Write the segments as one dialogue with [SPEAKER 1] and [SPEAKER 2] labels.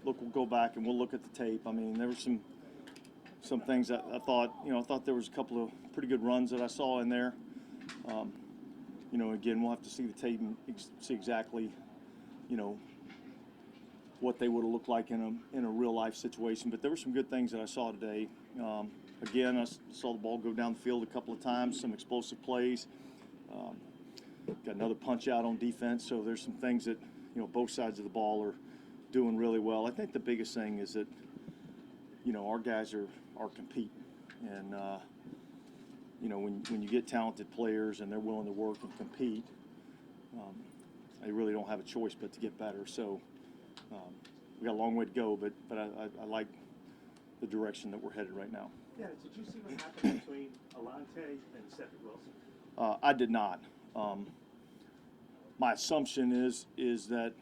[SPEAKER 1] look, we'll go back and we'll look at the tape. I mean, there were some things that I thought there was a couple of pretty good runs that I saw in there. Again, we'll have to see the tape and see exactly, what they would have looked like in a real life situation. But there were some good things that I saw today. Again, I saw the ball go down the field a couple of times, some explosive plays. Got another punch out on defense. So there's some things that, both sides of the ball are doing really well. I think the biggest thing is that, our guys are competing. And, when you get talented players and they're willing to work and compete, they really don't have a choice but to get better. So we got a long way to go, but I like the direction that we're headed right now.
[SPEAKER 2] Yeah, did you see what happened between Alante and Cedric Wilson?
[SPEAKER 1] I did not. My assumption is that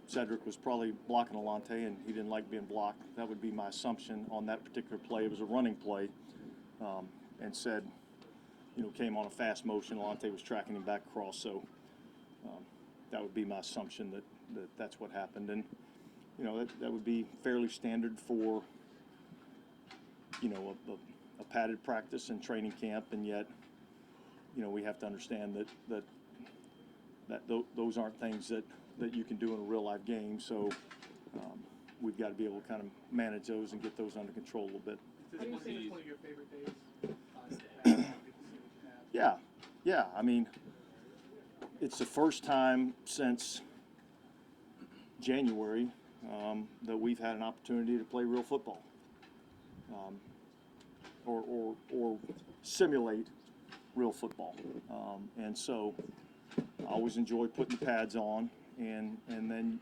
[SPEAKER 1] Cedric was probably blocking Alante and he didn't like being blocked. That would be my assumption on that particular play. It was a running play, and said, came on a fast motion. Alante was tracking him back across, so that would be my assumption that's what happened. And that would be fairly standard for a padded practice and training camp, and yet we have to understand that those aren't things that you can do in a real life game. So we've got to be able to kind of manage those and get those under control a little bit.
[SPEAKER 3] How do you say it's one of your favorite days?
[SPEAKER 1] Yeah. I mean, it's the first time since January that we've had an opportunity to play real football, or simulate real football. And so I always enjoy putting the pads on, and then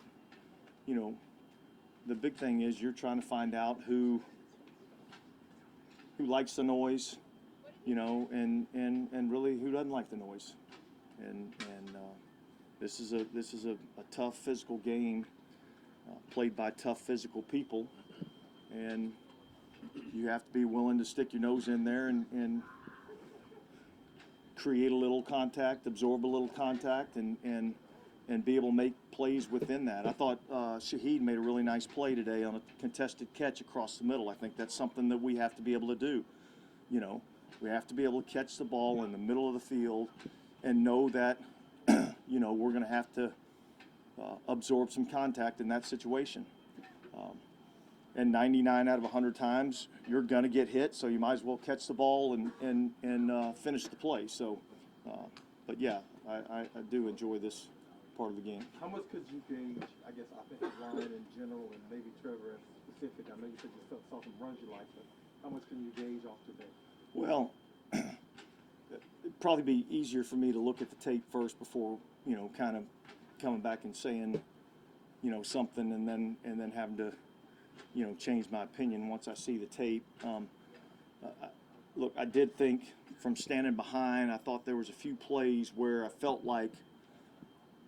[SPEAKER 1] the big thing is you're trying to find out who likes the noise, and really who doesn't like the noise. And this is a tough physical game, played by tough physical people, and you have to be willing to stick your nose in there and create a little contact, absorb a little contact, and be able to make plays within that. I thought Shaheed made a really nice play today on a contested catch across the middle. I think that's something that we have to be able to do. We have to be able to catch the ball in the middle of the field and know that, we're going to have to absorb some contact in that situation. And 99 out of 100 times, you're going to get hit, so you might as well catch the ball and finish the play. So, but yeah, I do enjoy this part of the game.
[SPEAKER 4] How much could you gauge, I guess, offensive line in general and maybe Trevor in specific? I know you said you saw some runs you liked, but how much can you gauge off today?
[SPEAKER 1] Well, it'd probably be easier for me to look at the tape first before, kind of coming back and saying, something and then having to, change my opinion once I see the tape. Look, I did think from standing behind, I thought there was a few plays where I felt like,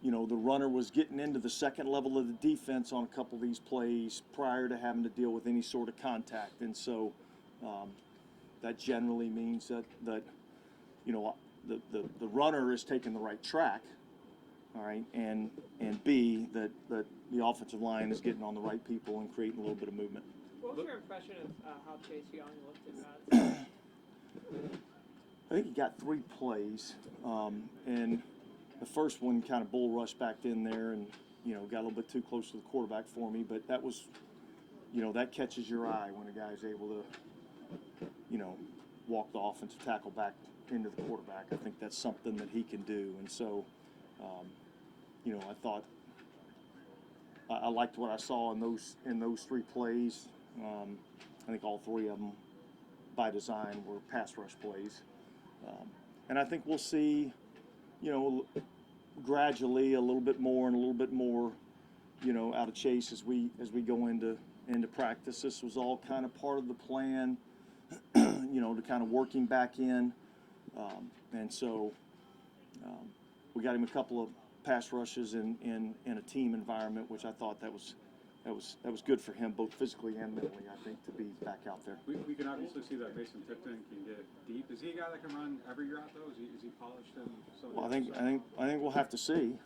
[SPEAKER 1] the runner was getting into the second level of the defense on a couple of these plays prior to having to deal with any sort of contact. And so that generally means that the runner is taking the right track, all right, and B, that the offensive line is getting on the right people and creating a little bit of movement.
[SPEAKER 3] What was your impression of how Chase Young looked in that?
[SPEAKER 1] I think he got 3 plays, and the first one kind of bull rushed back in there and, got a little bit too close to the quarterback for me, but that was, that catches your eye when a guy's able to, walk the offensive tackle back into the quarterback. I think that's something that he can do. And so, I thought I liked what I saw in those 3 plays. I think all 3 of them, by design, were pass rush plays. And I think we'll see, gradually a little bit more and a little bit more, out of Chase as we go into practice. This was all kind of part of the plan, to kind of work him back in. And so we got him a couple of pass rushes in a team environment, which I thought that was that was good for him, both physically and mentally, I think, to be back out there.
[SPEAKER 5] We can obviously see that Mason Tipton can get deep. Is he a guy that can run every route though? Is he polished in some?
[SPEAKER 1] Well, I think we'll have to see.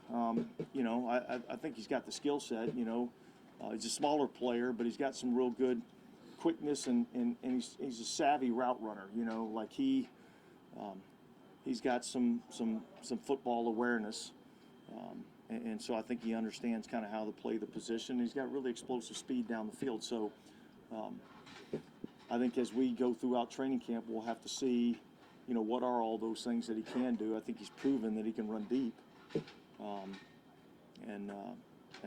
[SPEAKER 1] You know, I think he's got the skill set. You know, he's a smaller player, but he's got some real good quickness and he's a savvy route runner. You know, like he's got some football awareness. And so I think he understands kind of how to play the position. He's got really explosive speed down the field. So I think as we go throughout training camp, we'll have to see, you know, what are all those things that he can do. I think he's proven that he can run deep. And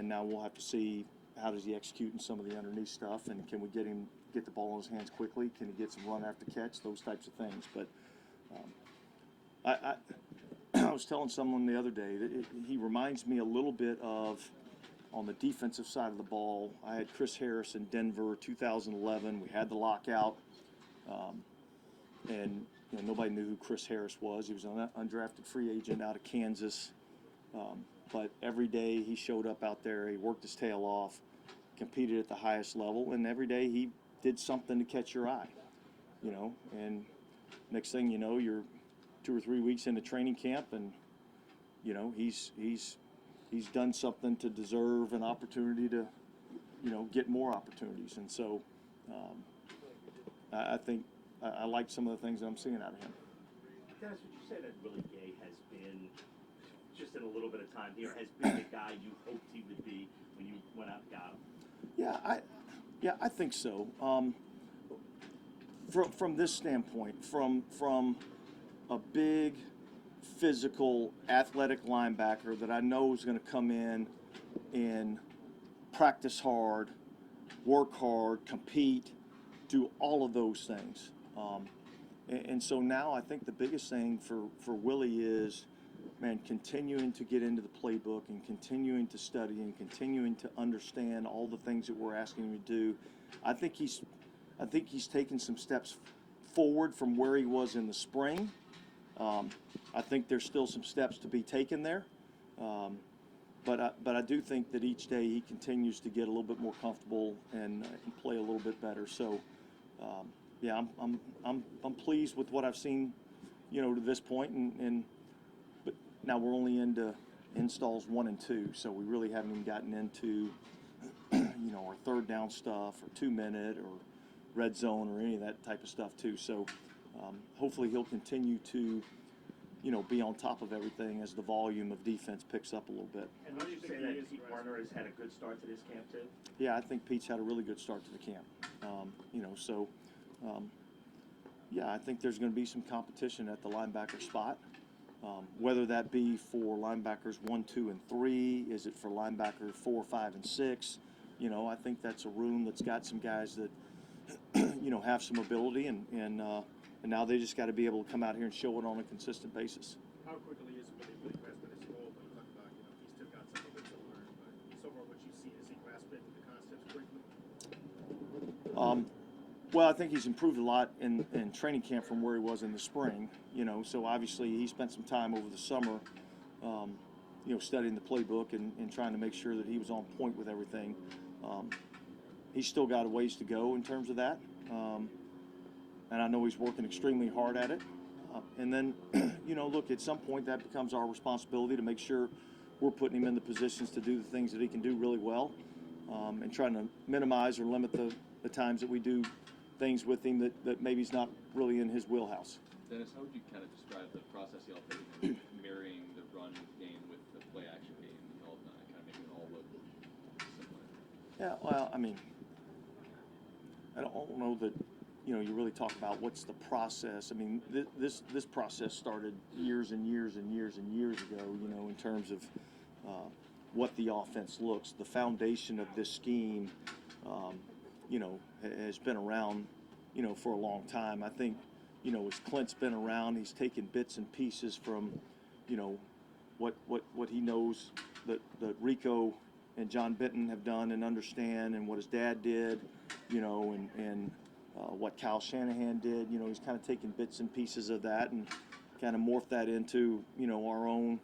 [SPEAKER 1] now we'll have to see how does he execute in some of the underneath stuff, and can we get the ball in his hands quickly? Can he get some run after catch? Those types of things. But I was telling someone the other day that he reminds me a little bit of, on the defensive side of the ball, I had Chris Harris in Denver 2011. We had the lockout, and you know, nobody knew who Chris Harris was. He was an undrafted free agent out of Kansas. But every day he showed up out there, he worked his tail off, competed at the highest level, and every day he did something to catch your eye, you know. And next thing you know, you're 2 or 3 weeks into training camp, and you know he's done something to deserve an opportunity to, you know, get more opportunities. And so I think I like some of the things that I'm seeing out of him.
[SPEAKER 2] Dennis, would you say that Willie Gay has been, just in a little bit of time here, has been the guy you hoped he would be when you went out and got him?
[SPEAKER 1] Yeah, I think so. From this standpoint, from a big, physical, athletic linebacker that I know is going to come in and practice hard, work hard, compete, do all of those things. And so now I think the biggest thing for Willie is, man, continuing to get into the playbook and continuing to study and continuing to understand all the things that we're asking him to do. I think he's taken some steps forward from where he was in the spring. I think there's still some steps to be taken there, but I do think that each day he continues to get a little bit more comfortable and play a little bit better. So, yeah, I'm pleased with what I've seen, you know, to this point, but now we're only into installs 1 and 2, so we really haven't even gotten into, you know, our third down stuff or 2-minute or red zone or any of that type of stuff too. So hopefully he'll continue to, you know, be on top of everything as the volume of defense picks up a little bit.
[SPEAKER 2] And would you say that Pete Warner has had a good start to this camp too?
[SPEAKER 1] Yeah, I think Pete's had a really good start to the camp. You know, so yeah, I think there's going to be some competition at the linebacker spot. Whether that be for linebackers 1, 2, and 3, is it for linebackers 4, 5, and 6? You know, I think that's a room that's got some guys that, you know, have some ability, and now they just got to be able to come out here and show it on a consistent basis.
[SPEAKER 6] How quickly is Willie grasping his role? When you talk about, you know, he's still got some of it to learn, but so far what you see, is he grasping the concepts quickly?
[SPEAKER 1] Well, I think he's improved a lot in training camp from where he was in the spring. You know, so obviously he spent some time over the summer, you know, studying the playbook and trying to make sure that he was on point with everything. He's still got a ways to go in terms of that, and I know he's working extremely hard at it. And then, you know, look, at some point that becomes our responsibility to make sure we're putting him in the positions to do the things that he can do really well, and trying to minimize or limit the times that we do things with him that maybe he's not really in his wheelhouse.
[SPEAKER 7] Dennis, how would you kind of describe the process y'all taking marrying the run game with the play action game, y'all kind of making it all look similar?
[SPEAKER 1] Yeah, well, I mean, I don't know that, you know, you really talk about what's the process. I mean, this process started years and years and years and years ago, you know, in terms of what the offense looks. The foundation of this scheme, you know, has been around, you know, for a long time. I think, you know, as Clint's been around, he's taken bits and pieces from, you know, what he knows that Rico and John Benton have done and understand, and what his dad did, you know, and what Kyle Shanahan did. You know, he's kind of taken bits and pieces of that and kind of morphed that into, you know, our own,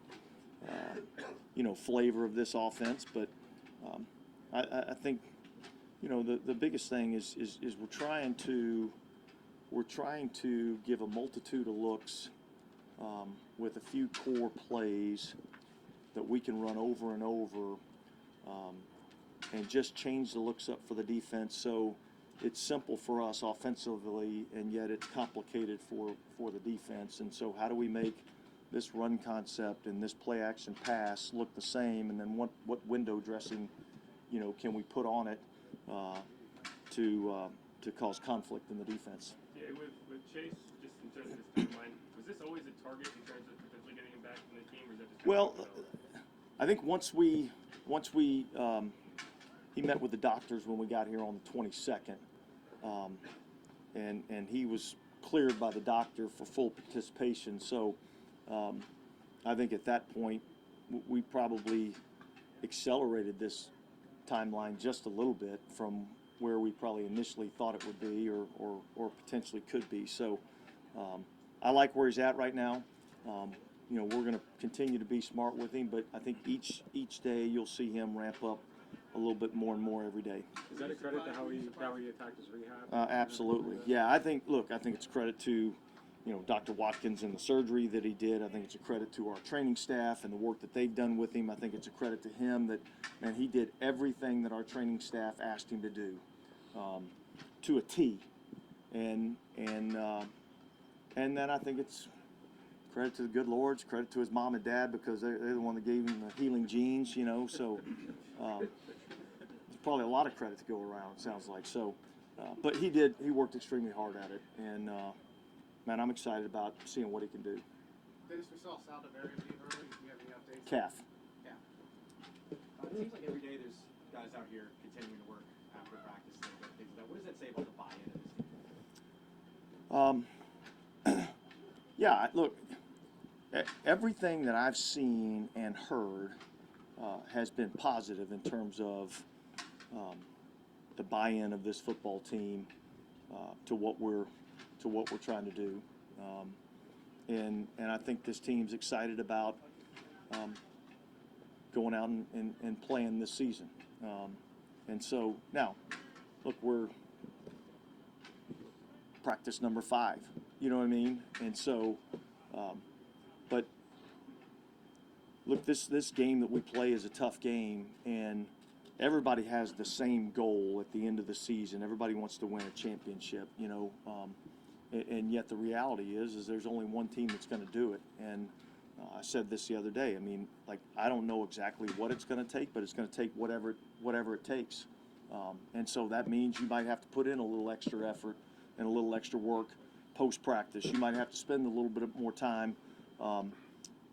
[SPEAKER 1] you know, flavor of this offense. But I think, you know, the biggest thing is we're trying to give a multitude of looks with a few core plays that we can run over and over and just change the looks up for the defense. So it's simple for us offensively, and yet it's complicated for the defense. And so how do we make this run concept and this play action pass look the same, and then what window dressing, you know, can we put on it to cause conflict in the defense?
[SPEAKER 8] Yeah, with Chase, just in terms of his timeline, was this always a target in terms of potentially getting him back from the team, or is that just
[SPEAKER 1] Well, I think once we he met with the doctors when we got here on the 22nd, and he was cleared by the doctor for full participation. So I think at that point we probably accelerated this timeline just a little bit from where we probably initially thought it would be or potentially could be. So I like where he's at right now. You know, we're going to continue to be smart with him, but I think each day you'll see him ramp up a little bit more and more every day.
[SPEAKER 5] Is that a credit to how he attacked his rehab?
[SPEAKER 1] Absolutely. Yeah, I think it's a credit to, you know, Dr. Watkins and the surgery that he did. I think it's a credit to our training staff and the work that they've done with him. I think it's a credit to him that, man, he did everything that our training staff asked him to do, to a T. And then I think it's credit to the good Lord, it's credit to his mom and dad, because they're the one that gave him the healing genes, you know. So there's probably a lot of credit to go around, it sounds like. So, but he worked extremely hard at it, and man, I'm excited about seeing what he can do.
[SPEAKER 6] Dennis, we saw Sal DeVary leave early. Do you have any updates?
[SPEAKER 1] Calf.
[SPEAKER 6] Yeah.
[SPEAKER 9] It seems like every day there's guys out here continuing to work after practice and things like that. What does that say about the buy-in of this team?
[SPEAKER 1] Yeah, look, everything that I've seen and heard has been positive in terms of the buy-in of this football team to what we're trying to do, and I think this team's excited about going out and playing this season, and so now, look, we're practice number 5. You know what I mean? And so, but look, this game that we play is a tough game, and everybody has the same goal at the end of the season. Everybody wants to win a championship, you know, and yet the reality is there's only one team that's going to do it. And I said this the other day. I mean, like, I don't know exactly what it's going to take, but it's going to take whatever it takes. And so that means you might have to put in a little extra effort and a little extra work post-practice. You might have to spend a little bit more time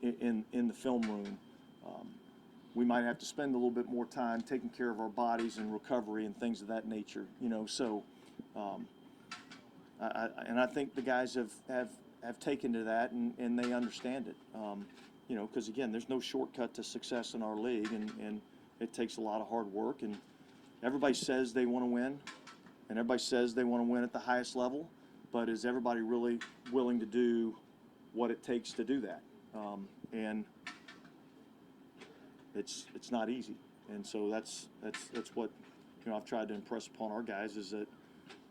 [SPEAKER 1] in the film room. We might have to spend a little bit more time taking care of our bodies and recovery and things of that nature. You know, so I think the guys have taken to that and they understand it. You know, because again, there's no shortcut to success in our league, and it takes a lot of hard work. And everybody says they want to win, and everybody says they want to win at the highest level. But is everybody really willing to do what it takes to do that? And it's not easy. And so that's what, you know, I've tried to impress upon our guys is that,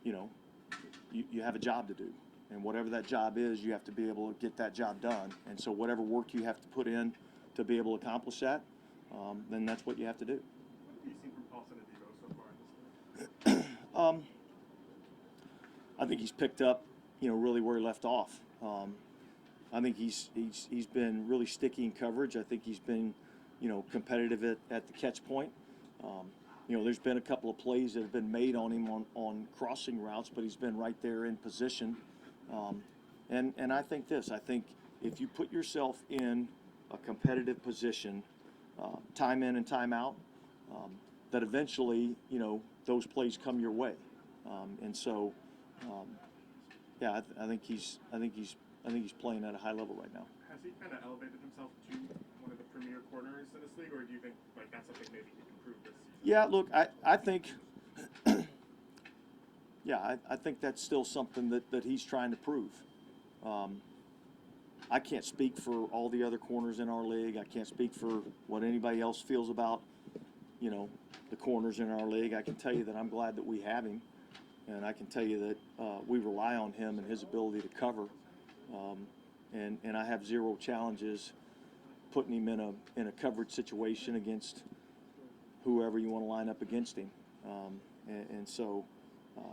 [SPEAKER 1] you know, you have a job to do, and whatever that job is, you have to be able to get that job done. And so whatever work you have to put in to be able to accomplish that, then that's what you have to do.
[SPEAKER 6] What have you seen from Paulson and Debo so far in this game?
[SPEAKER 1] I think he's picked up, you know, really where he left off. I think he's been really sticky in coverage. I think he's been, you know, competitive at the catch point. You know, there's been a couple of plays that have been made on him on crossing routes, but he's been right there in position. And I think if you put yourself in a competitive position, time in and time out, that eventually, you know, those plays come your way. And so, yeah, I think he's playing at a high level right now.
[SPEAKER 6] Has he kind of elevated himself to one of the premier corners in this league, or do you think like that's something maybe he can improve this season?
[SPEAKER 1] Yeah, look, I think, yeah, I think that's still something that he's trying to prove. I can't speak for all the other corners in our league. I can't speak for what anybody else feels about, the corners in our league. I can tell you that I'm glad that we have him, and I can tell you that we rely on him and his ability to cover. And I have zero challenges putting him in a coverage situation against whoever you want to line up against him. And so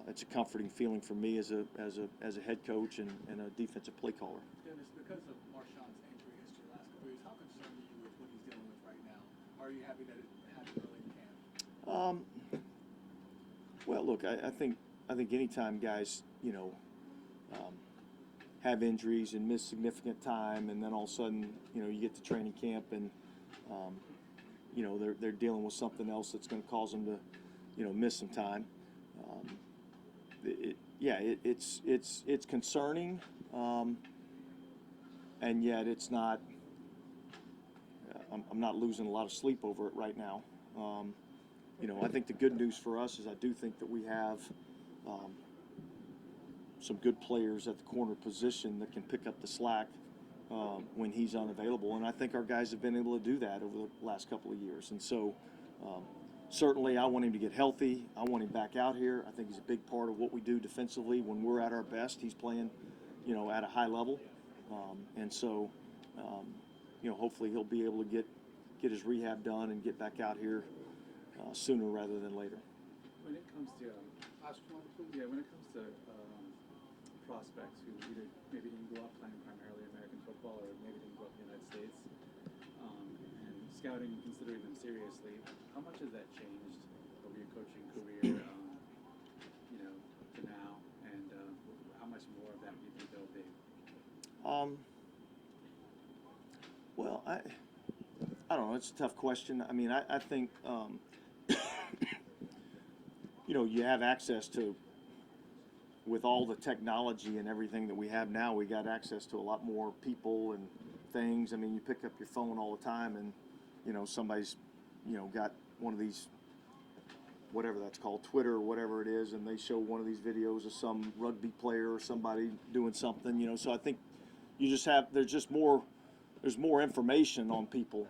[SPEAKER 1] it's a comforting feeling for me as a head coach and a defensive play caller.
[SPEAKER 10] Dennis, because of Marshawn's injury history the last couple years, how concerned are you with what he's dealing with right now? Are you happy that it happened early in camp?
[SPEAKER 1] Well, look, I think anytime guys, have injuries and miss significant time, and then all of a sudden, you get to training camp and, they're dealing with something else that's going to cause them to, miss some time. It's concerning, and yet it's not. I'm not losing a lot of sleep over it right now. I think the good news for us is I do think that we have some good players at the corner position that can pick up the slack when he's unavailable, and I think our guys have been able to do that over the last couple of years. And so certainly I want him to get healthy. I want him back out here. I think he's a big part of what we do defensively. When we're at our best, he's playing at a high level, and so hopefully he'll be able to get his rehab done and get back out here sooner rather than later.
[SPEAKER 10] When it comes to prospects who either maybe didn't grow up playing primarily American football or maybe didn't grow up in the United States, and scouting, considering them seriously, how much has that changed over your coaching career, to now, and how much more of that do you think there'll be?
[SPEAKER 1] Well, I don't know. It's a tough question. I mean, I think you have access to, with all the technology and everything that we have now, we got access to a lot more people and things. I mean, you pick up your phone all the time and, somebody's, got one of these, whatever that's called, Twitter or whatever it is, and they show one of these videos of some rugby player or somebody doing something, so I think there's more information on people,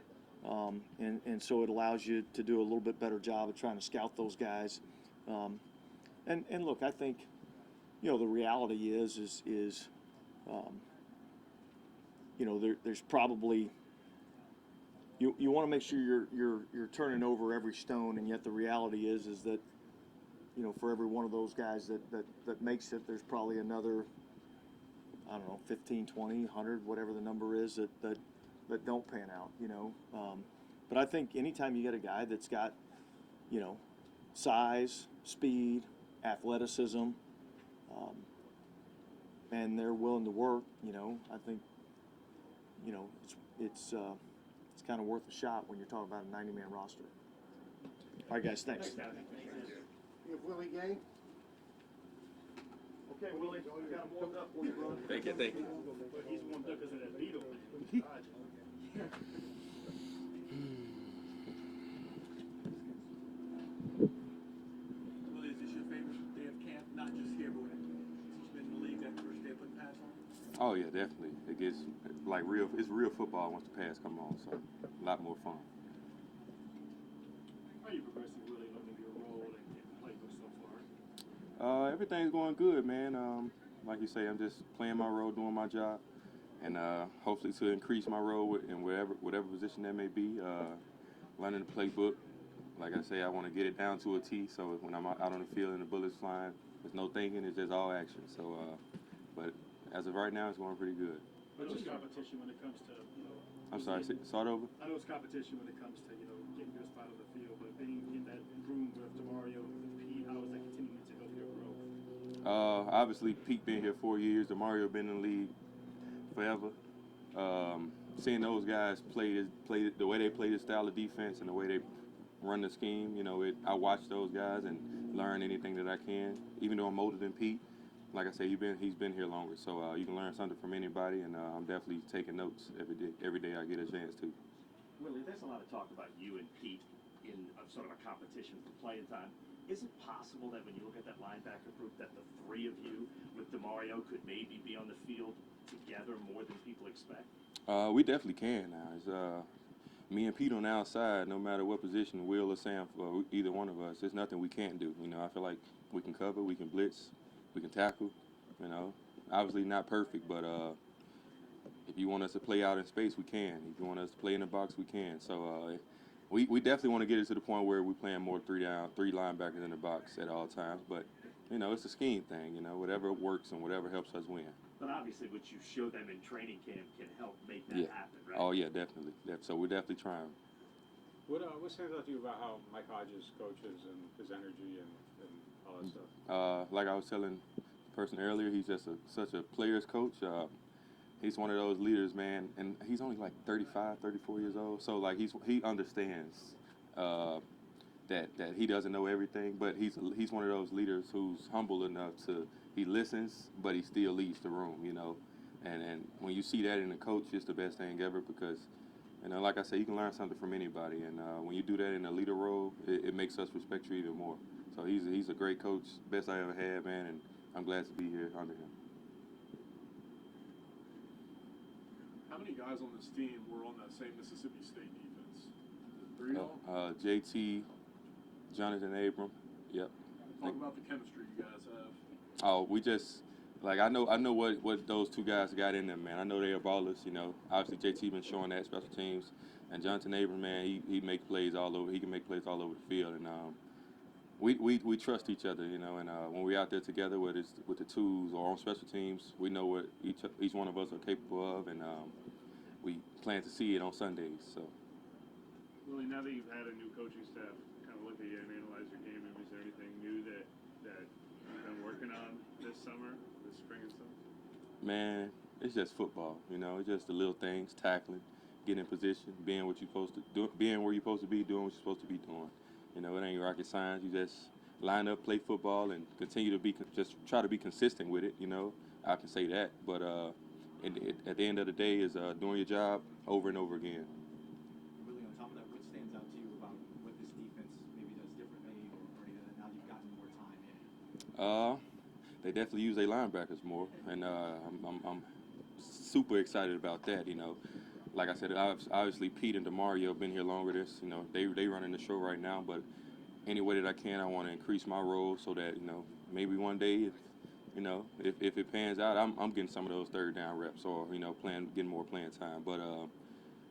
[SPEAKER 1] and so it allows you to do a little bit better job of trying to scout those guys. And look, I think, the reality is there's probably you want to make sure you're turning over every stone, and yet the reality is that for every one of those guys that makes it, there's probably another, I don't know, 15, 20, 100, whatever the number is that don't pan out, But I think anytime you get a guy that's got, size, speed, athleticism, and they're willing to work, I think, it's kind of worth a shot when you're talking about a 90-man roster. All right, guys, thanks.
[SPEAKER 4] You have Willie Gay.
[SPEAKER 1] Okay, Willie, I got him warmed up for you, bro.
[SPEAKER 7] Thank you.
[SPEAKER 6] But he's warmed up because of that Beetle.
[SPEAKER 10] Willie, is this your favorite day of camp? Not just here, but since you've been in the league, that first day of putting pads on?
[SPEAKER 11] Oh yeah, definitely. It gets like it's real football once the pads come on, so a lot more fun.
[SPEAKER 6] How are you progressing, Willie, learning your role and the playbook so far?
[SPEAKER 11] Everything's going good, man. Like you say, I'm just playing my role, doing my job, and hopefully to increase my role in whatever position that may be. Learning the playbook. Like I say, I want to get it down to a T, so when I'm out on the field and the bullets flying, there's no thinking, it's just all action. So, but as of right now, it's going pretty good.
[SPEAKER 6] I know it's competition when it comes to,
[SPEAKER 11] I'm sorry, start over?
[SPEAKER 6] I know it's competition when it comes to, getting your spot on the field, but being in that room with Demario and Pete, how is that continuing to help your growth?
[SPEAKER 11] Obviously, Pete been here 4 years. Demario been in the league forever. Seeing those guys play the way they play the style of defense and the way they run the scheme, I watch those guys and learn anything that I can. Even though I'm older than Pete, like I say, he's been here longer, so you can learn something from anybody, and I'm definitely taking notes every day I get a chance to.
[SPEAKER 2] Willie, there's a lot of talk about you and Pete in sort of a competition for playing time. Is it possible that when you look at that linebacker group that the three of you with Demario could maybe be on the field together more than people expect?
[SPEAKER 11] We definitely can now. It's, me and Pete on the outside, no matter what position, Will or Sam, or either one of us, there's nothing we can't do. You know, I feel like we can cover, we can blitz, we can tackle. You know, obviously not perfect, but if you want us to play out in space, we can. If you want us to play in the box, we can. So we definitely want to get it to the point where we're playing more three linebackers in the box at all times. But you know, it's a scheme thing. You know, whatever works and whatever helps us win.
[SPEAKER 2] But obviously, what you show them in training camp can help make that happen, right?
[SPEAKER 11] Oh yeah, definitely. So we're definitely trying.
[SPEAKER 5] What stands out to you about how Mike Hodges coaches and his energy and all that stuff?
[SPEAKER 11] Like I was telling the person earlier, he's just such a player's coach. He's one of those leaders, man, and he's only like 35, 34 years old. So like he understands that he doesn't know everything, but he's one of those leaders who's humble enough to he listens, but he still leads the room, you know. And when you see that in a coach, it's the best thing ever because, you know, like I said, you can learn something from anybody, and when you do that in a leader role, it makes us respect you even more. So he's a great coach, best I ever had, man, and I'm glad to be here under him.
[SPEAKER 6] How many guys on this team were on that same Mississippi State defense? 3 of them?
[SPEAKER 11] JT, Jonathan Abram, yep.
[SPEAKER 6] Talk about the chemistry you guys have.
[SPEAKER 11] Oh, we just like I know what those two guys got in them, man. I know they are ballers, you know. Obviously JT been showing that special teams, and Jonathan Abram, man, he make plays all over. He can make plays all over the field, and we trust each other, you know. And when we're out there together, whether it's with the twos or on special teams, we know what each one of us are capable of, and we plan to see it on Sundays. So.
[SPEAKER 8] Willie, now that you've had a new coaching staff, kind of look at you and analyze your game, is there anything new that you've been working on this summer, this spring and summer?
[SPEAKER 11] Man, it's just football, you know. It's just the little things, tackling, getting in position, being what you're supposed to do, being where you're supposed to be, doing what you're supposed to be doing. You know, it ain't rocket science. You just line up, play football, and continue to just try to be consistent with it. You know, I can say that, but at the end of the day, is doing your job over and over again.
[SPEAKER 9] Really, on top of that, what stands out to you about what this defense maybe does differently, or either that now you've gotten more time in?
[SPEAKER 11] They definitely use their linebackers more, and I'm super excited about that. You know, like I said, obviously Pete and Demario have been here longer. You know, they running the show right now. But any way that I can, I want to increase my role so that, you know, maybe one day, if it pans out, I'm getting some of those third down reps, or, you know, getting more playing time. But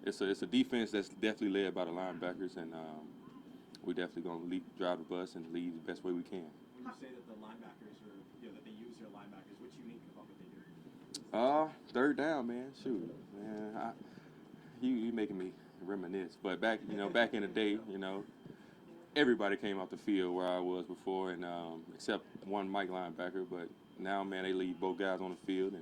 [SPEAKER 11] it's a defense that's definitely led by the linebackers, and we're definitely going to drive the bus and lead the best way we can.
[SPEAKER 9] When you say that the linebackers that they use their linebackers, what's unique about what they do?
[SPEAKER 11] Third down, man. Shoot, man. You making me reminisce. But back in the day, you know, everybody came off the field where I was before, and except one Mike linebacker. But now, man, they leave both guys on the field,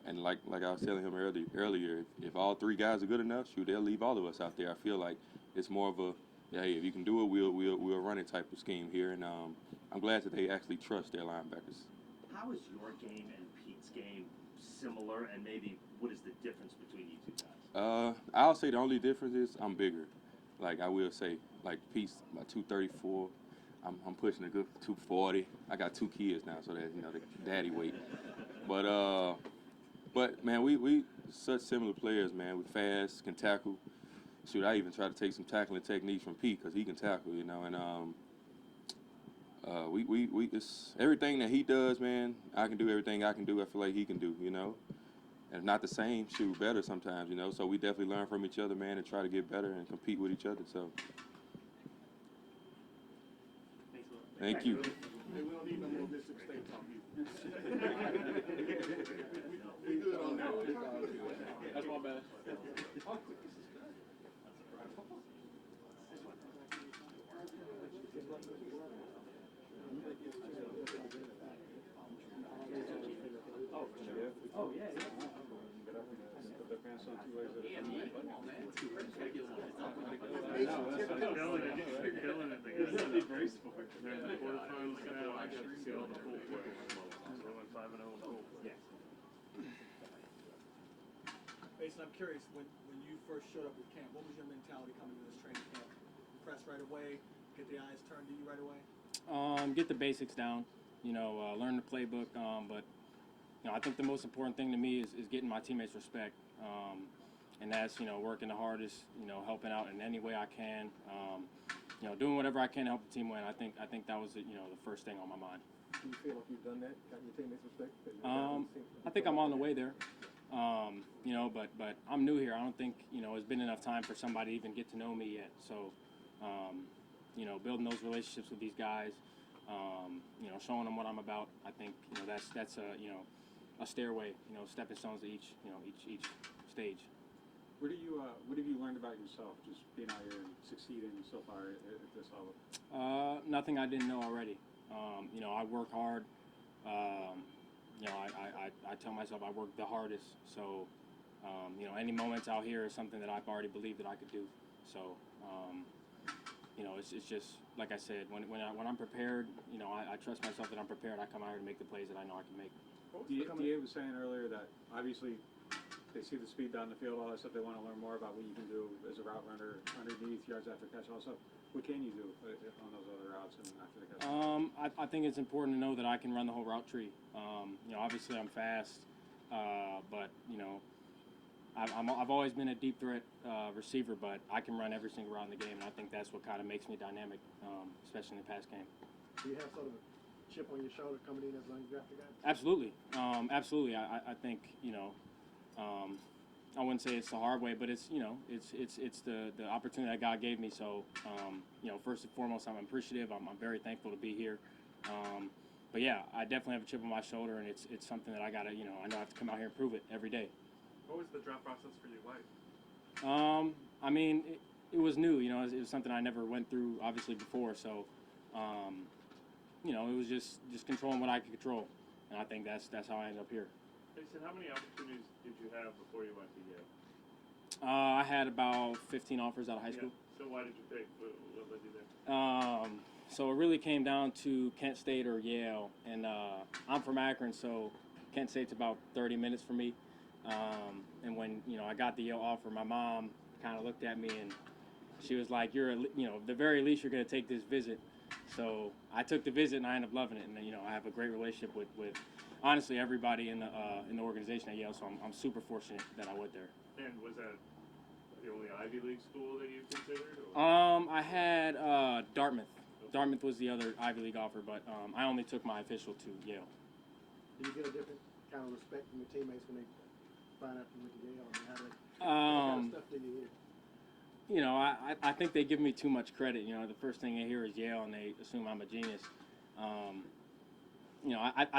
[SPEAKER 11] and like I was telling him earlier, if all three guys are good enough, shoot, they'll leave all of us out there. I feel like it's more of a, hey, if you can do it, we'll run it type of scheme here, and I'm glad that they actually trust their linebackers.
[SPEAKER 2] How is your game and Pete's game similar, and maybe what is the difference between you two guys?
[SPEAKER 11] I'll say the only difference is I'm bigger. Like I will say, like Pete's about 234. I'm pushing a good 240. I got 2 kids now, so that, you know, the daddy weight. But man, we such similar players, man. We fast, can tackle. Shoot, I even try to take some tackling techniques from Pete because he can tackle, you know. And it's everything that he does, man. I can do everything I can do. I feel like he can do, you know. And not the same, shoot, better sometimes, you know. So we definitely learn from each other, man, and try to get better and compete with each other. So. Thank you.
[SPEAKER 6] Hey, we don't need no more Mississippi State talk either. We good on that.
[SPEAKER 7] That's my bad.
[SPEAKER 4] Mason, I'm curious, when you first showed up with camp, what was your mentality coming to this training camp? Press right away, get the eyes turned to you right away?
[SPEAKER 12] Get the basics down, you know, learn the playbook, but you know, I think the most important thing to me is getting my teammates respect. and that's, working the hardest, helping out in any way I can, doing whatever I can to help the team win. I think that was, the first thing on my mind.
[SPEAKER 6] Do you feel like you've done that? Got your teammates respect?
[SPEAKER 12] I think I'm on the way there. But I'm new here. I don't think, it's been enough time for somebody to even get to know me yet. So, building those relationships with these guys, showing them what I'm about, I think, that's a stairway, stepping stones to each stage.
[SPEAKER 5] What have you learned about yourself, just being out here and succeeding so far at this level?
[SPEAKER 12] Nothing I didn't know already. I work hard. I tell myself I work the hardest. So, any moments out here is something that I've already believed that I could do. So, it's just like I said. When I'm prepared, I trust myself that I'm prepared. I come out here to make the plays that I know I can make.
[SPEAKER 5] DA was saying earlier that obviously they see the speed down the field, all that stuff. They want to learn more about what you can do as a route runner, underneath, yards after catch, all that stuff. What can you do on those other routes and after the catch?
[SPEAKER 12] I think it's important to know that I can run the whole route tree. Obviously I'm fast, but I've always been a deep threat receiver, but I can run every single route in the game, and I think that's what kind of makes me dynamic, especially in the pass game.
[SPEAKER 6] Do you have sort of a chip on your shoulder coming in as an undrafted guy?
[SPEAKER 12] Absolutely, absolutely. I think I wouldn't say it's the hard way, but it's it's the opportunity that God gave me. So first and foremost, I'm appreciative. I'm very thankful to be here. But yeah, I definitely have a chip on my shoulder, and it's something that I gotta I know I have to come out here and prove it every day.
[SPEAKER 6] What was the draft process for you like?
[SPEAKER 12] I mean, it was new. It was something I never went through obviously before. So it was just controlling what I could control, and I think that's how I ended up here.
[SPEAKER 8] Jason, how many opportunities did you have before you went to Yale?
[SPEAKER 12] I had about 15 offers out of high school.
[SPEAKER 8] So why did you pick? What led you there?
[SPEAKER 12] So it really came down to Kent State or Yale, and I'm from Akron, so Kent State's about 30 minutes from me. And when I got the Yale offer, my mom kind of looked at me and she was like, "You're the very least you're going to take this visit." So I took the visit and I ended up loving it, and I have a great relationship with honestly everybody in the organization at Yale. So I'm super fortunate that I went there.
[SPEAKER 8] And was that the only Ivy League school that you considered? Or?
[SPEAKER 12] I had Dartmouth. Dartmouth was the other Ivy League offer, but I only took my official to Yale.
[SPEAKER 6] Do you get a different kind of respect from your teammates when they find out you went to Yale? What kind of stuff do you hear?
[SPEAKER 12] I think they give me too much credit. The first thing they hear is Yale, and they assume I'm a genius. I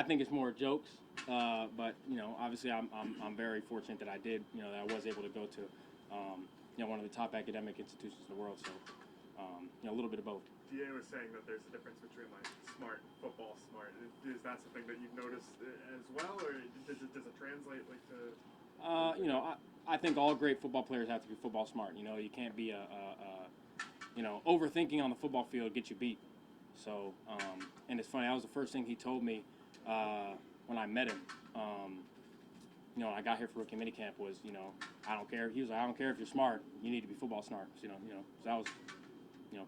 [SPEAKER 12] think it's more jokes, but obviously I'm very fortunate that I did, that I was able to go to, one of the top academic institutions in the world. So, a little bit of both.
[SPEAKER 6] DA was saying that there's a difference between like smart, football smart. Is that something that you've noticed as well, or does it translate like to?
[SPEAKER 12] I think all great football players have to be football smart. You can't be overthinking on the football field get you beat. So, and it's funny, that was the first thing he told me when I met him. When I got here for rookie minicamp was, I don't care. He was like, I don't care if you're smart. You need to be football smart. So, so that was,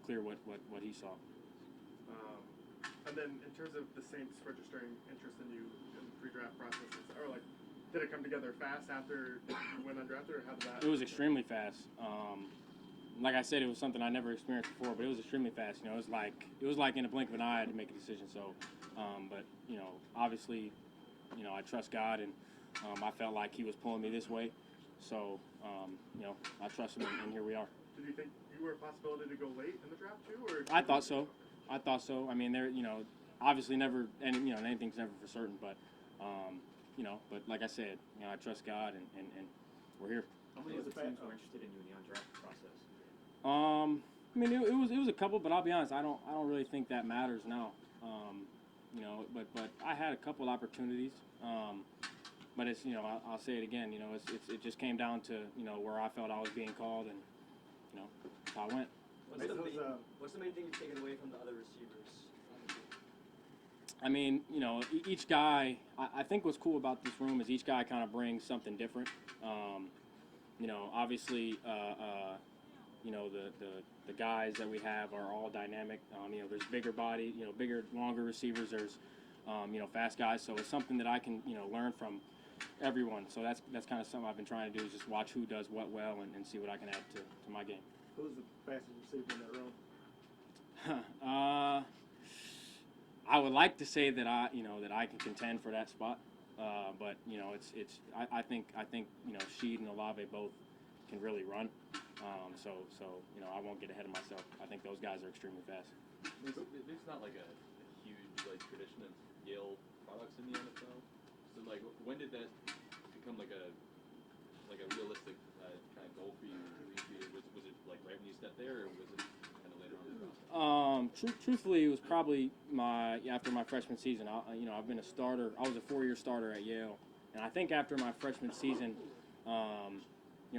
[SPEAKER 12] clear what he saw.
[SPEAKER 6] And then in terms of the Saints registering interest in you in the pre-draft process, or like, did it come together fast after you went undrafted, or how did that?
[SPEAKER 12] It was extremely fast. Like I said, it was something I never experienced before, but it was extremely fast. It was like in a blink of an eye I had to make a decision. So, but obviously, I trust God, and I felt like He was pulling me this way. So, I trust Him, and here we are.
[SPEAKER 6] Did you think you were a possibility to go late in the draft too, or?
[SPEAKER 12] I thought so. I mean, there, obviously never, and anything's never for certain, but, but like I said, I trust God, and we're here.
[SPEAKER 9] How many of the teams were interested in you in the undraft process?
[SPEAKER 12] I mean, it was a couple, but I'll be honest, I don't really think that matters now. But I had a couple opportunities. But it's, I'll say it again, it just came down to, where I felt I was being called, and, that's how I went.
[SPEAKER 9] What's the main thing you've taken away from the other receivers?
[SPEAKER 12] I mean, each guy, I think what's cool about this room is each guy kind of brings something different. Obviously, the guys that we have are all dynamic. There's bigger body, bigger, longer receivers. There's, fast guys. So it's something that I can, learn from, everyone. So that's kind of something I've been trying to do, is just watch who does what well and see what I can add to my game.
[SPEAKER 4] Who's the fastest receiver in that room?
[SPEAKER 12] I would like to say that I can contend for that spot, but I think Sheed and Olave both can really run. So I won't get ahead of myself. I think those guys are extremely fast.
[SPEAKER 7] There's not like a huge tradition of Yale products in the NFL. So when did that become like a realistic kind of goal for you? Was it like right when you stepped there, or was it kind of later on in the process?
[SPEAKER 12] Truthfully, it was probably after my freshman season. I've been a starter. I was a 4-year starter at Yale, and I think after my freshman season,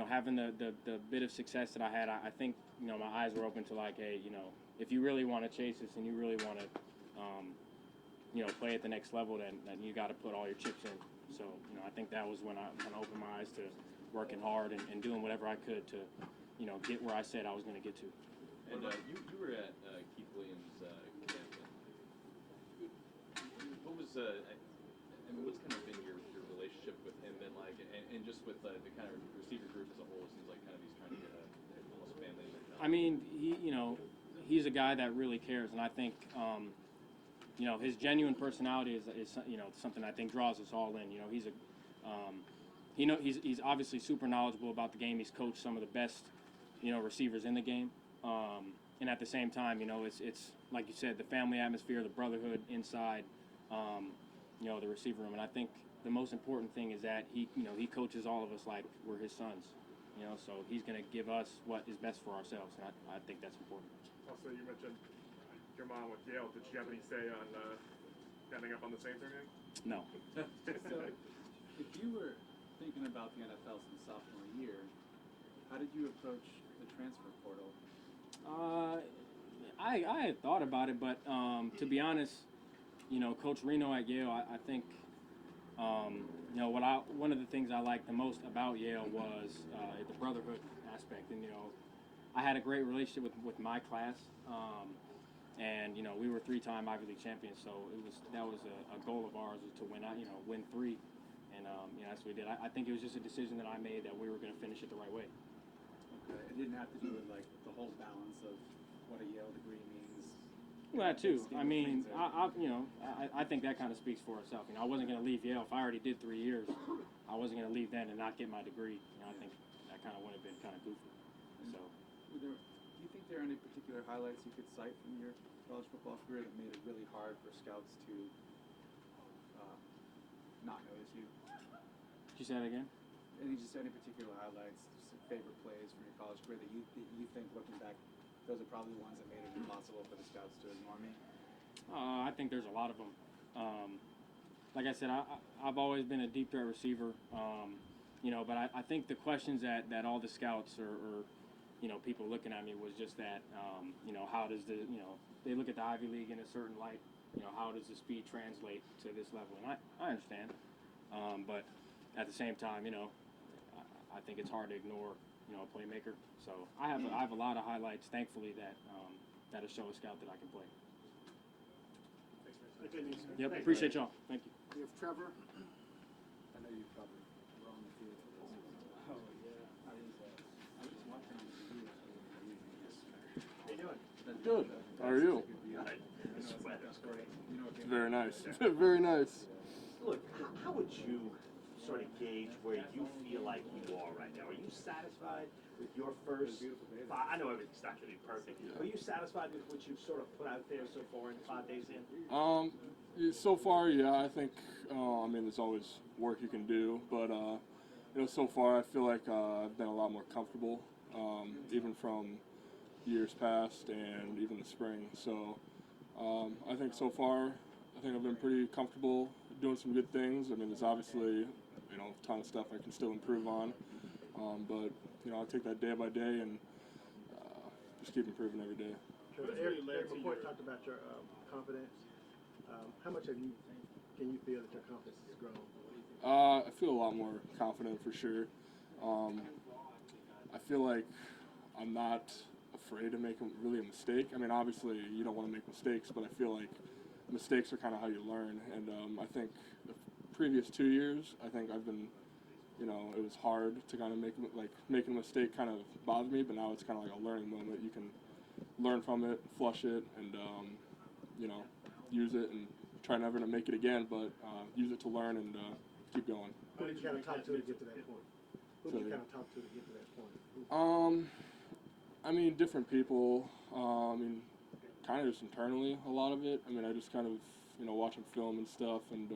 [SPEAKER 12] having the bit of success that I had, I think my eyes were open to hey, if you really want to chase this and you really want to play at the next level, then you got to put all your chips in. So I think that was when I kind of opened my eyes to working hard and doing whatever I could to get where I said I was going to get to.
[SPEAKER 7] And you were at Keith Williams' camp. What was what's kind of been your relationship with him been like, and just with the kind of receiver group as a whole? It seems like kind of he's trying to get almost family mentality.
[SPEAKER 12] I mean, he's a guy that really cares, and I think his genuine personality is something I think draws us all in. He's obviously super knowledgeable about the game. He's coached some of the best receivers in the game. And at the same time, it's like you said, the family atmosphere, the brotherhood inside, the receiver room. And I think the most important thing is that he coaches all of us like we're his sons, so he's going to give us what is best for ourselves. And I think that's important.
[SPEAKER 6] Also, you mentioned your mom with Yale. Did she have any say on ending up on the Saints or anything?
[SPEAKER 12] No.
[SPEAKER 10] So, if you were thinking about the NFL since sophomore year, how did you approach the transfer portal?
[SPEAKER 12] I had thought about it, but to be honest, Coach Reno at Yale, I think one of the things I liked the most about Yale was the brotherhood aspect, and I had a great relationship with my class, and we were 3-time Ivy League champions, so that was a goal of ours, was to win 3, and that's what we did. I think it was just a decision that I made that we were going to finish it the right way.
[SPEAKER 10] Okay. It didn't have to do with the whole balance of what a Yale degree means.
[SPEAKER 12] Well, that too. I mean, I think that kind of speaks for itself. I wasn't going to leave Yale if I already did 3 years. I wasn't going to leave then and not get my degree. I think that kind of would have been kind of goofy. So.
[SPEAKER 10] Do you think there are any particular highlights you could cite from your college football career that made it really hard for scouts to not notice you?
[SPEAKER 12] Did you say that again?
[SPEAKER 10] Any particular highlights, favorite plays from your college career that you think, looking back, those are probably the ones that made it impossible for the scouts to ignore me?
[SPEAKER 12] I think there's a lot of them. Like I said, I've always been a deep threat receiver, but I think the questions that all the scouts or people looking at me was just that, how does they look at the Ivy League in a certain light, how does the speed translate to this level? And I understand, but at the same time, I think it's hard to ignore, a playmaker. So I have a lot of highlights, thankfully, that'll show a scout that I can play. Yep, appreciate y'all. Thank you.
[SPEAKER 4] We have Trevor.
[SPEAKER 10] I know you probably were on the field for this. Oh, yeah. I was watching on TV yesterday.
[SPEAKER 2] How you doing?
[SPEAKER 13] Good. How are you? Very nice. Very nice.
[SPEAKER 2] Look, how would you sort of gauge where you feel like you are right now? Are you satisfied with your first 5? I know everything's not going to be perfect. Are you satisfied with what you've sort of put out there so far in 5 days in?
[SPEAKER 13] So far, yeah. I think. There's always work you can do, but so far I feel like I've been a lot more comfortable, even from years past and even the spring. So I think so far, I've been pretty comfortable doing some good things. There's obviously a ton of stuff I can still improve on, but I take that day by day and just keep improving every day.
[SPEAKER 4] Eric McCoy talked about your confidence. How much can you feel that your confidence has grown?
[SPEAKER 13] I feel a lot more confident for sure. I feel like I'm not afraid to make really a mistake. Obviously you don't want to make mistakes, but I feel like mistakes are kind of how you learn, and I think previous 2 years, I think I've been, it was hard to kind of making a mistake kind of bothered me, but now it's kind of like a learning moment. You can learn from it, flush it, and, use it and try never to make it again, but use it to learn and keep going.
[SPEAKER 4] Who did you kind of talk to get to that point? Who did you kind of talk to get to that point?
[SPEAKER 13] I mean, different people. Kind of just internally, a lot of it. I mean, I just kind of, watching film and stuff, and,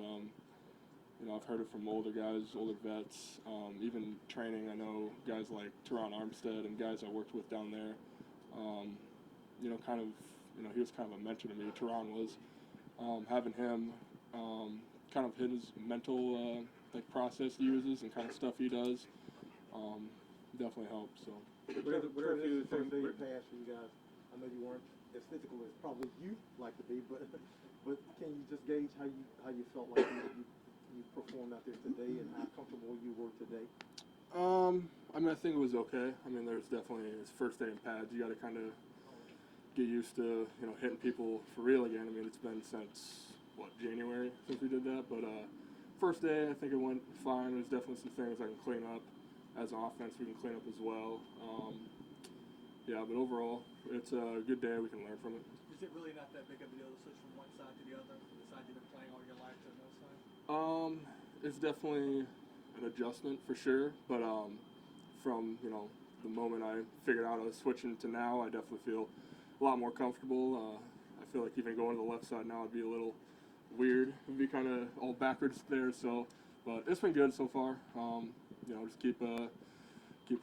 [SPEAKER 13] I've heard it from older guys, older vets. Even training, I know guys like Teron Armstead and guys I worked with down there. He was kind of a mentor to me. Teron was. Having him, kind of his mental, process he uses and kind of stuff he does, definitely helps, so.
[SPEAKER 4] What are a few things that passed for you guys? I know you weren't as physical as probably you like to be, but can you just gauge how you felt like you performed out there today and how comfortable you were today?
[SPEAKER 13] I think it was okay. I mean, there's definitely, it's first day in pads. You got to kind of get used to, hitting people for real again. I mean, it's been since, January since we did that. But first day, I think it went fine. There's definitely some things I can clean up. As an offense, we can clean up as well. But overall, it's a good day. We can learn from it.
[SPEAKER 4] Is it really not that big of a deal to switch from one side to the other, from the side you've been playing all your life to the other side?
[SPEAKER 13] It's definitely an adjustment for sure, but from the moment I figured out I was switching to now, I definitely feel a lot more comfortable. I feel like even going to the left side now would be a little weird. It'd be kind of all backwards there. So, but it's been good so far. Just keep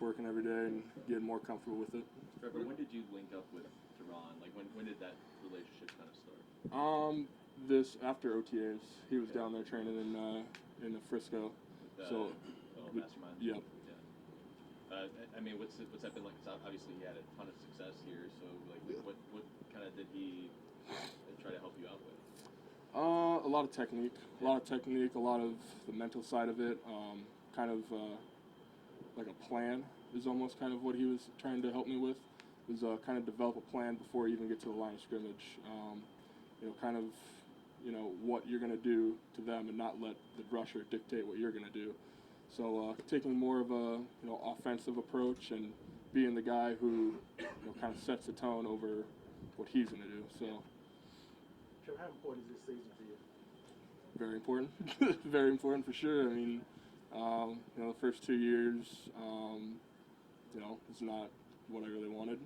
[SPEAKER 13] working every day and getting more comfortable with it.
[SPEAKER 7] Trevor, when did you link up with Teron? Like when did that relationship kind of start?
[SPEAKER 13] This after OTAs, he was down there training in Frisco.
[SPEAKER 7] Mastermind.
[SPEAKER 13] Yep.
[SPEAKER 7] Yeah. I mean, what's that been like? 'Cause obviously he had a ton of success here. So what kind of did he try to help you out with?
[SPEAKER 13] A lot of technique, a lot of the mental side of it. Like a plan is almost kind of what he was trying to help me with. Was kind of develop a plan before you even get to the line of scrimmage. What you're going to do to them and not let the rusher dictate what you're going to do. So taking more of a offensive approach and being the guy who kind of sets the tone over what he's going to do. So
[SPEAKER 4] Trevor, how important is this season for you?
[SPEAKER 13] very important, very important for sure. I mean, the first 2 years, it's not what I really wanted.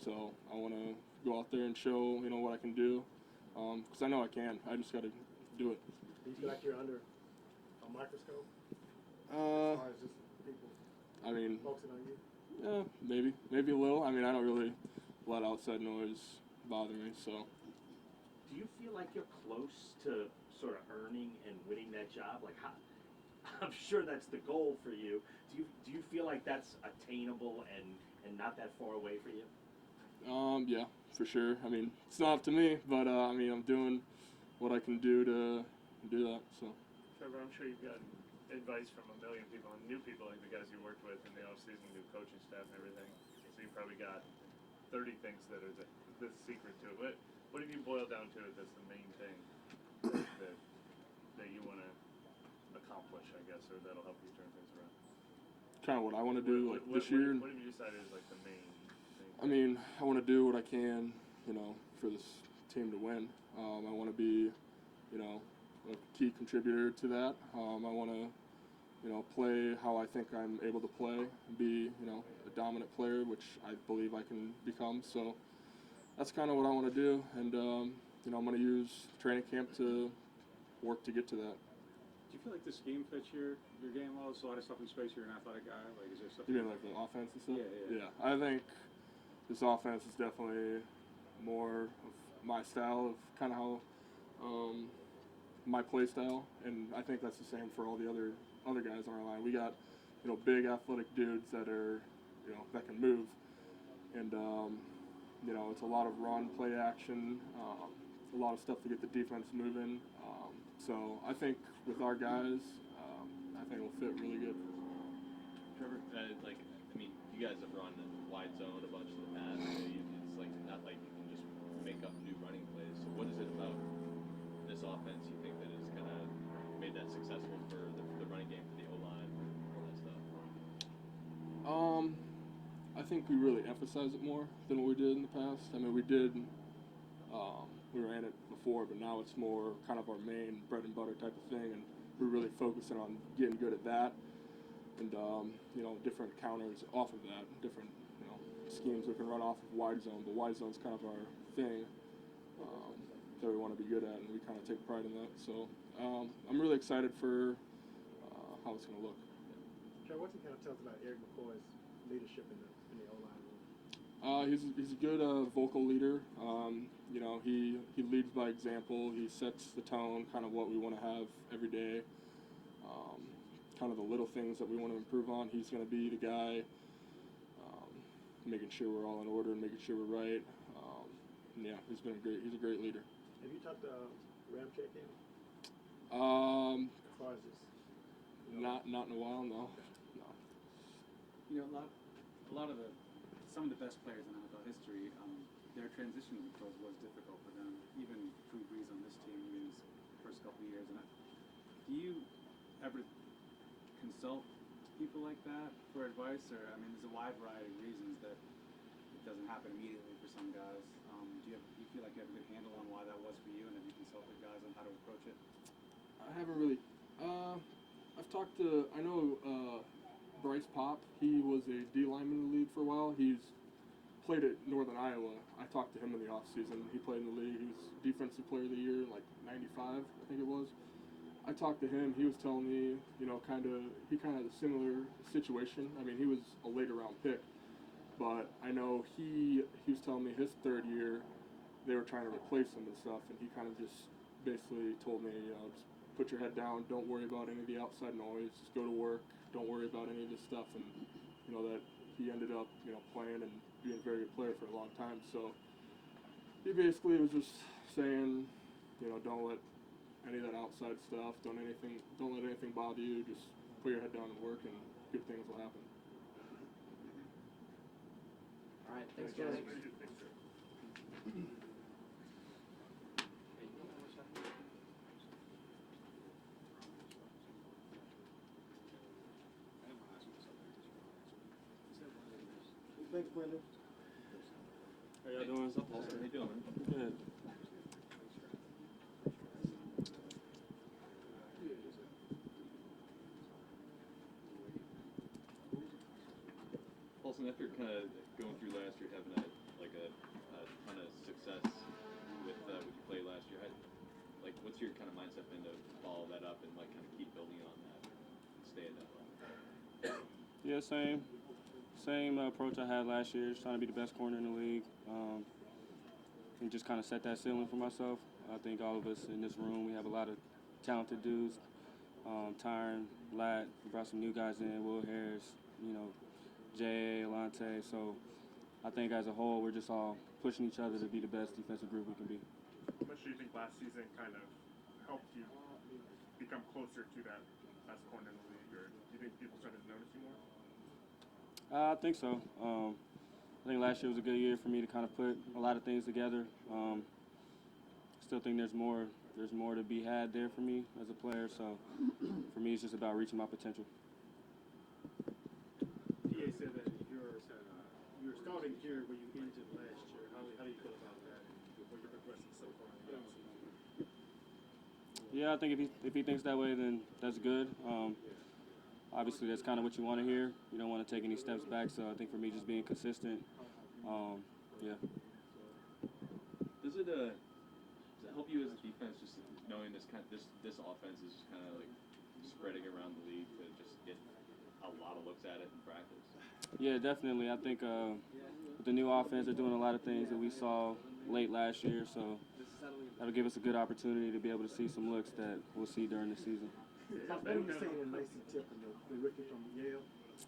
[SPEAKER 13] So I want to go out there and show what I can do. Because I know I can. I just got to do it.
[SPEAKER 4] Do you feel like you're under a microscope? As far as just people focusing on you?
[SPEAKER 13] Yeah, maybe a little. I mean, I don't really let outside noise bother me, so.
[SPEAKER 2] Do you feel like you're close to sort of earning and winning that job? Like, how, I'm sure that's the goal for you. Do you feel like that's attainable and not that far away for you?
[SPEAKER 13] Yeah, for sure. I mean, it's not up to me, but I'm doing what I can do to do that. So.
[SPEAKER 8] Trevor, I'm sure you've gotten advice from a million people and new people, like the guys you worked with in the offseason, new coaching staff and everything. So you probably got 30 things that are the secret to it. What have you boiled down to that's the main thing that you want to accomplish, I guess, or that'll help you turn things around?
[SPEAKER 13] Kind of what I want to do this year.
[SPEAKER 8] What have you decided is like the main thing?
[SPEAKER 13] I mean, I want to do what I can, for this team to win. I want to be, a key contributor to that. I want to, play how I think I'm able to play, be, a dominant player, which I believe I can become. So that's kind of what I want to do, and I'm going to use training camp to work to get to that.
[SPEAKER 5] Do you feel like this game fits your game well? It's a lot of stuff in space. You're an athletic guy. Like, is there stuff?
[SPEAKER 13] You mean like the offense and stuff?
[SPEAKER 5] Yeah.
[SPEAKER 13] I think this offense is definitely more of my style of kind of how my play style, and I think that's the same for all the other guys on our line. We got big athletic dudes that are that can move, and it's a lot of run, play action, a lot of stuff to get the defense moving. So I think with our guys, I think it'll fit really good.
[SPEAKER 7] Trevor, you guys have run wide zone a bunch in the past. It's like not like you can just make up new running plays. So what is it about this offense you think that is gonna that successful for the running game, for the O-line, all that stuff?
[SPEAKER 13] I think we really emphasize it more than what we did in the past. I mean, we ran it before, but now it's more kind of our main bread and butter type of thing, and we're really focusing on getting good at that, and different counters off of that, different schemes we can run off of wide zone. But wide zone's kind of our thing that we want to be good at, and we kind of take pride in that. So I'm really excited for how it's going to look.
[SPEAKER 4] Trevor, what can you kind of tell us about Eric McCoy's leadership in the O-line room?
[SPEAKER 13] He's a good vocal leader. He leads by example. He sets the tone, kind of what we want to have every day. Kind of the little things that we want to improve on. He's going to be the guy making sure we're all in order and making sure we're right. He's a great leader.
[SPEAKER 4] Have you talked to Ramchick yet?
[SPEAKER 13] Um,
[SPEAKER 4] As far as this?
[SPEAKER 13] Not in a while, no.
[SPEAKER 10] You know, some of the best players in NFL history, their transition was difficult for them. Even Drew Brees on this team, in his first couple of years. And do you ever consult people like that for advice? Or I mean, there's a wide variety of reasons that it doesn't happen immediately for some guys. Do you feel like you have a good handle on why that was for you, and have you consulted guys on how to approach it?
[SPEAKER 13] I haven't really. I've talked to. I know Bryce Pop. He was a D lineman in the league for a while. He's played at Northern Iowa. I talked to him in the offseason. He played in the league. He was Defensive Player of the Year in like '95, I think it was. I talked to him. He was telling me, he kind of had a similar situation. I mean, he was a later round pick, but I know he was telling me his third year they were trying to replace him and stuff, and he kind of just basically told me, just put your head down, don't worry about any of the outside noise, just go to work, don't worry about any of this stuff, and that he ended up playing and being a very good player for a long time. So he basically was just saying, don't let any of that outside stuff, don't let anything bother you, just put your head down and work, and good things will happen.
[SPEAKER 2] All right, thanks, guys.
[SPEAKER 4] Thanks, Brendan.
[SPEAKER 12] How y'all doing?
[SPEAKER 7] What's up, Paulson? How you doing, man?
[SPEAKER 12] Good.
[SPEAKER 7] Paulson, after kind of going through last year, having a ton of success with what you played last year, what's your kind of mindset been to follow that up and kind of keep building on that, and stay at that level?
[SPEAKER 12] Yeah, same approach I had last year, just trying to be the best corner in the league, and just kind of set that ceiling for myself. I think all of us in this room, we have a lot of talented dudes. Tyron, Lat, we brought some new guys in, Will Harris, Jay, Alante. So I think as a whole, we're just all pushing each other to be the best defensive group we can be.
[SPEAKER 6] How much do you think last season kind of helped you become closer to that best corner in the league, or do you think people started to notice you more?
[SPEAKER 12] I think so. I think last year was a good year for me to kind of put a lot of things together. Still think there's more to be had there for me as a player. So for me, it's just about reaching my potential.
[SPEAKER 4] PA said that your starting here where you ended last year. How do you feel about that and where you're progressing so far in the offseason?
[SPEAKER 12] Yeah, I think if he thinks that way, then that's good. Obviously, that's kind of what you want to hear. You don't want to take any steps back. So I think for me, just being consistent, yeah.
[SPEAKER 7] Does it help you as a defense, just knowing this offense is just kind of like spreading around the league to just get a lot of looks at it in practice?
[SPEAKER 12] Yeah, definitely. I think with the new offense, they're doing a lot of things that we saw late last year. So that'll give us a good opportunity to be able to see some looks that we'll see during the season.
[SPEAKER 4] What are you saying in Mason Tip, the rookie from Yale?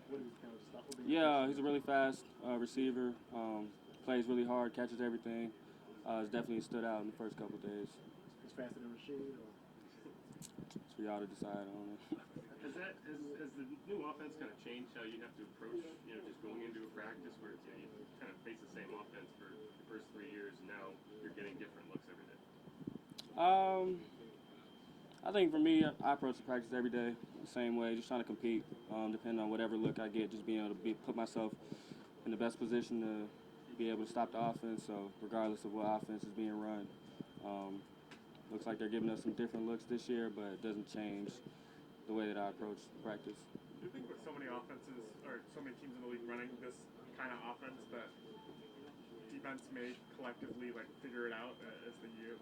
[SPEAKER 4] What is kind of stuff?
[SPEAKER 12] Yeah, he's a really fast receiver. Plays really hard, catches everything. It's definitely stood out in the first couple of days.
[SPEAKER 4] He's faster than Rashid?
[SPEAKER 12] It's for y'all to decide. I don't know.
[SPEAKER 8] Has the new offense kind of changed how you have to approach, just going into a practice where you kind of face the same offense for the first 3 years, and now you're getting different looks every day?
[SPEAKER 12] I think for me, I approach the practice every day the same way, just trying to compete, depending on whatever look I get, just being able to put myself in the best position to be able to stop the offense. So regardless of what offense is being run, looks like they're giving us some different looks this year, but it doesn't change the way that I approach practice.
[SPEAKER 6] Do you think with so many offenses or so many teams in the league running this kind of offense that defense may collectively like figure it out as the year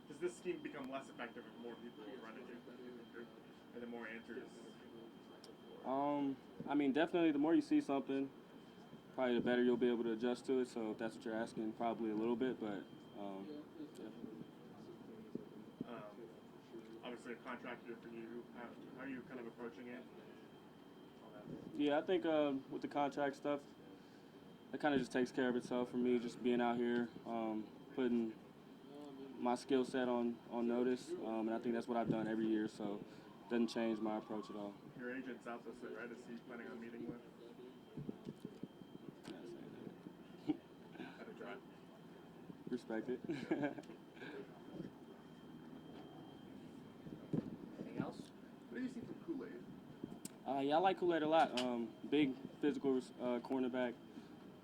[SPEAKER 6] does this scheme become less effective if more people are running it and the more answers?
[SPEAKER 12] I mean, definitely the more you see something, probably the better you'll be able to adjust to it. So if that's what you're asking, probably a little bit, but yeah.
[SPEAKER 6] Obviously a contract year for you. How are you kind of approaching it?
[SPEAKER 12] Yeah, I think with the contract stuff, it kind of just takes care of itself for me, just being out here, putting my skill set on notice, and I think that's what I've done every year, so it doesn't change my approach at all.
[SPEAKER 6] Your agent's out this right? Is he planning on meeting with? Had to try.
[SPEAKER 12] Respect it.
[SPEAKER 2] Anything else?
[SPEAKER 6] What do you see from Kool-Aid?
[SPEAKER 12] Yeah, I like Kool-Aid a lot. Big physical cornerback,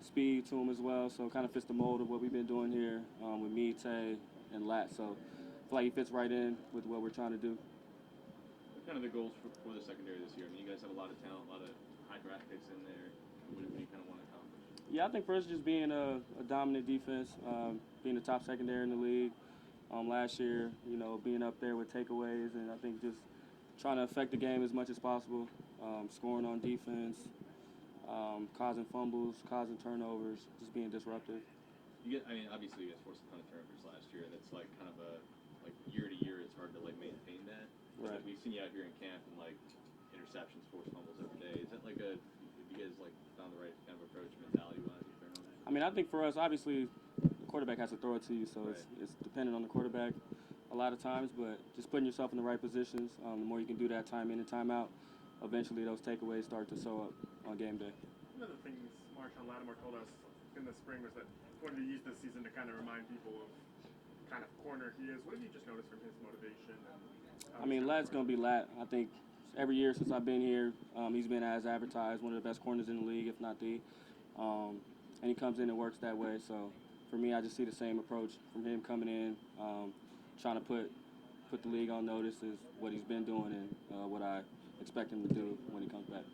[SPEAKER 12] speed to him as well, so kind of fits the mold of what we've been doing here with me, Tay, and Lat. So I feel like he fits right in with what we're trying to do.
[SPEAKER 7] What kind of the goals for the secondary this year? I mean, you guys have a lot of talent, a lot of high draft picks in there. What do you kind of want to accomplish?
[SPEAKER 12] Yeah, I think for us, just being a dominant defense, being the top secondary in the league. Last year, being up there with takeaways, and I think just trying to affect the game as much as possible, scoring on defense, causing fumbles, causing turnovers, just being disruptive.
[SPEAKER 7] Obviously you guys forced a ton of turnovers last year, and it's like kind of year to year, it's hard to maintain that.
[SPEAKER 12] Right.
[SPEAKER 7] We've seen you out here in camp and interceptions, forced fumbles every day. Is that have you guys found the right kind of approach mentality-wise?
[SPEAKER 12] I mean, I think for us, obviously, the quarterback has to throw it to you, so it's dependent on the quarterback a lot of times, but just putting yourself in the right positions, the more you can do that time in and time out, eventually those takeaways start to show up on game day.
[SPEAKER 6] One of the things Marshawn Lattimore told us in the spring was that he wanted to use this season to kind of remind people of kind of corner he is. What have you just noticed from his motivation?
[SPEAKER 12] I mean, Lat's going to be Lat. I think every year since I've been here, he's been as advertised, one of the best corners in the league, if not the. And he comes in and works that way. So for me, I just see the same approach from him coming in, trying to put the league on notice is what he's been doing and what I expect him to do when he comes back.